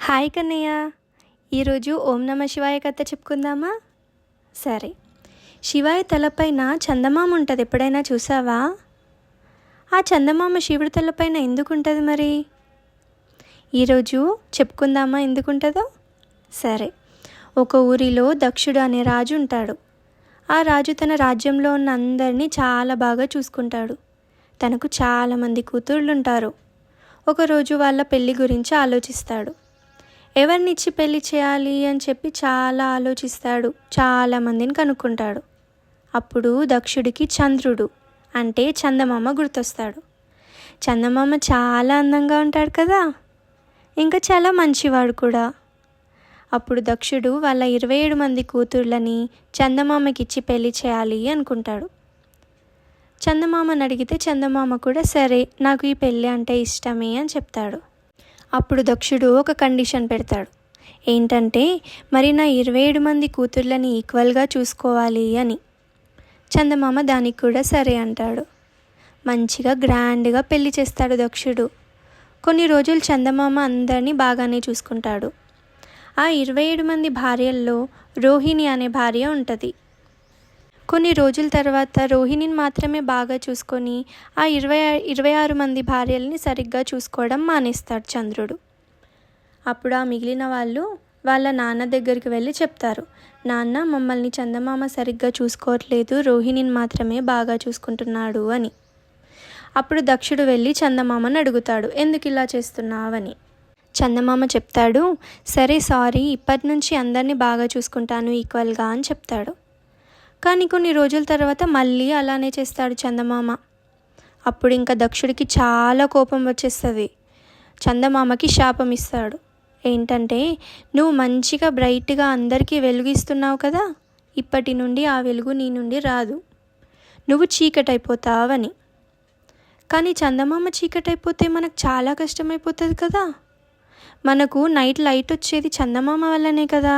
Hi Kannayya. ఈరోజు ఓం నమ శివాయ కథ చెప్పుకుందామా? సరే. శివాయ తలపైన చందమామ ఉంటుంది, ఎప్పుడైనా చూసావా? ఆ చందమామ శివుడి తలపైన ఎందుకు ఉంటుంది మరి? ఈరోజు చెప్పుకుందామా ఎందుకుంటుందో? సరే. ఒక ఊరిలో దక్షుడు అనే రాజు ఉంటాడు. ఆ రాజు తన రాజ్యంలో ఉన్న అందరినీ చాలా బాగా చూసుకుంటాడు. తనకు చాలామంది కూతుళ్ళు ఉంటారు. ఒకరోజు వాళ్ళ పెళ్ళి గురించి ఆలోచిస్తాడు. ఎవరినిచ్చి పెళ్లి చేయాలి అని చెప్పి చాలా ఆలోచిస్తాడు. చాలామందిని కనుక్కుంటాడు. అప్పుడు దక్షుడికి చంద్రుడు అంటే చందమామ గుర్తొస్తాడు. చందమామ చాలా అందంగా ఉంటాడు కదా, ఇంకా చాలా మంచివాడు కూడా. అప్పుడు దక్షుడు వాళ్ళ 27 మంది కూతుర్లని చందమామకిచ్చి పెళ్లి చేయాలి అనుకుంటాడు. చందమామని అడిగితే చందమామ కూడా సరే, నాకు ఈ పెళ్ళి అంటే ఇష్టమే అని చెప్తాడు. అప్పుడు దక్షుడు ఒక కండిషన్ పెడతాడు. ఏంటంటే, మరి నా 27 మంది కూతుర్లని ఈక్వల్గా చూసుకోవాలి అని. చందమామ దానికి కూడా సరే అంటాడు. మంచిగా గ్రాండ్గా పెళ్లి చేస్తాడు దక్షుడు. కొన్ని రోజులు చందమామ అందరినీ బాగానే చూసుకుంటాడు. ఆ 27 మంది భార్యల్లో రోహిణి అనే భార్య ఉంటుంది. కొన్ని రోజుల తర్వాత రోహిణిని మాత్రమే బాగా చూసుకొని ఆ 26 మంది భార్యల్ని సరిగ్గా చూసుకోవడం మానేస్తాడు చంద్రుడు. అప్పుడు ఆ మిగిలిన వాళ్ళు వాళ్ళ నాన్న దగ్గరికి వెళ్ళి చెప్తారు, నాన్న, మమ్మల్ని చందమామ సరిగ్గా చూసుకోవట్లేదు, రోహిణిని మాత్రమే బాగా చూసుకుంటున్నాడు అని. అప్పుడు దక్షుడు వెళ్ళి చందమామని అడుగుతాడు, ఎందుకు ఇలా చేస్తున్నావని. చందమామ చెప్తాడు, సరే సారీ, ఇప్పటి నుంచి అందరినీ బాగా చూసుకుంటాను ఈక్వల్గా అని చెప్తాడు. కానీ కొన్ని రోజుల తర్వాత మళ్ళీ అలానే చేస్తాడు చందమామ. అప్పుడు ఇంకా దక్షుడికి చాలా కోపం వచ్చేస్తుంది. చందమామకి శాపం ఇస్తాడు. ఏంటంటే, నువ్వు మంచిగా బ్రైట్గా అందరికీ వెలుగిస్తున్నావు కదా, ఇప్పటి నుండి ఆ వెలుగు నీ నుండి రాదు, నువ్వు చీకటైపోతావని. కానీ చందమామ చీకటైపోతే మనకు చాలా కష్టమైపోతుంది కదా. మనకు నైట్ లైట్ వచ్చేది చందమామ వల్లనే కదా.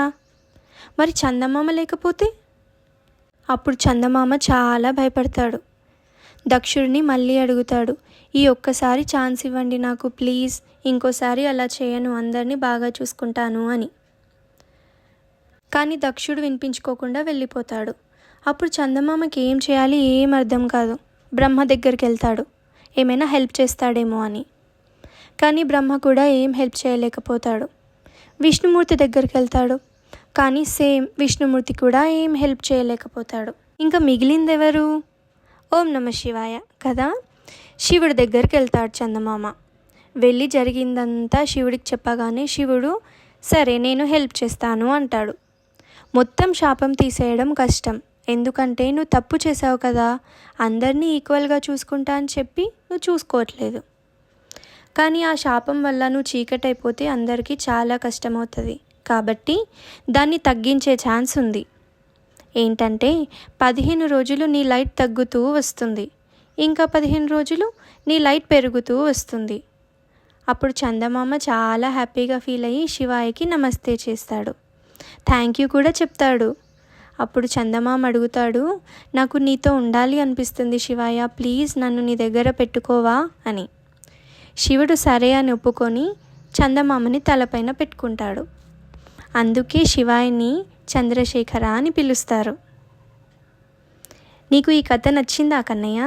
మరి చందమామ లేకపోతే? అప్పుడు చందమామ చాలా భయపడతాడు. దక్షుడిని మళ్ళీ అడుగుతాడు, ఈ ఒక్కసారి ఛాన్స్ ఇవ్వండి నాకు ప్లీజ్, ఇంకోసారి అలా చేయను, అందరినీ బాగా చూసుకుంటాను అని. కానీ దక్షుడు వినిపించుకోకుండా వెళ్ళిపోతాడు. అప్పుడు చందమామకి ఏం చేయాలి ఏం అర్థం కాదు. బ్రహ్మ దగ్గరికి వెళ్తాడు, ఏమైనా హెల్ప్ చేస్తాడేమో అని. కానీ బ్రహ్మ కూడా ఏం హెల్ప్ చేయలేకపోతాడు. విష్ణుమూర్తి దగ్గరికి వెళ్తాడు, కానీ సేమ్ విష్ణుమూర్తి కూడా ఏం హెల్ప్ చేయలేకపోతాడు. ఇంకా మిగిలింది ఎవరు? ఓం నమ శివాయ కదా. శివుడి దగ్గరికి వెళ్తాడు చందమామ. వెళ్ళి జరిగిందంతా శివుడికి చెప్పగానే శివుడు సరే నేను హెల్ప్ చేస్తాను అంటాడు. మొత్తం శాపం తీసేయడం కష్టం, ఎందుకంటే నువ్వు తప్పు చేసావు కదా, అందరినీ ఈక్వల్గా చూసుకుంటా అని చెప్పి నువ్వు చూసుకోవట్లేదు. కానీ ఆ శాపం వల్ల నువ్వు చీకటైపోతే అందరికీ చాలా కష్టమవుతుంది. కాబట్టి దాన్ని తగ్గించే ఛాన్స్ ఉంది. ఏంటంటే, 15 రోజులు నీ లైట్ తగ్గుతూ వస్తుంది, ఇంకా 15 రోజులు నీ లైట్ పెరుగుతూ వస్తుంది. అప్పుడు చందమామ చాలా హ్యాపీగా ఫీల్ అయ్యి శివాయకి నమస్తే చేస్తాడు, థ్యాంక్ యూ కూడా చెప్తాడు. అప్పుడు చందమామ అడుగుతాడు, నాకు నీతో ఉండాలి అనిపిస్తుంది శివాయ, ప్లీజ్ నన్ను నీ దగ్గర పెట్టుకోవా అని. శివుడు సరే అని ఒప్పుకొని చందమామని తలపైన పెట్టుకుంటాడు. అందుకే శివాయిని చంద్రశేఖర అని పిలుస్తారు. నీకు ఈ కథ నచ్చిందా కన్నయ్య?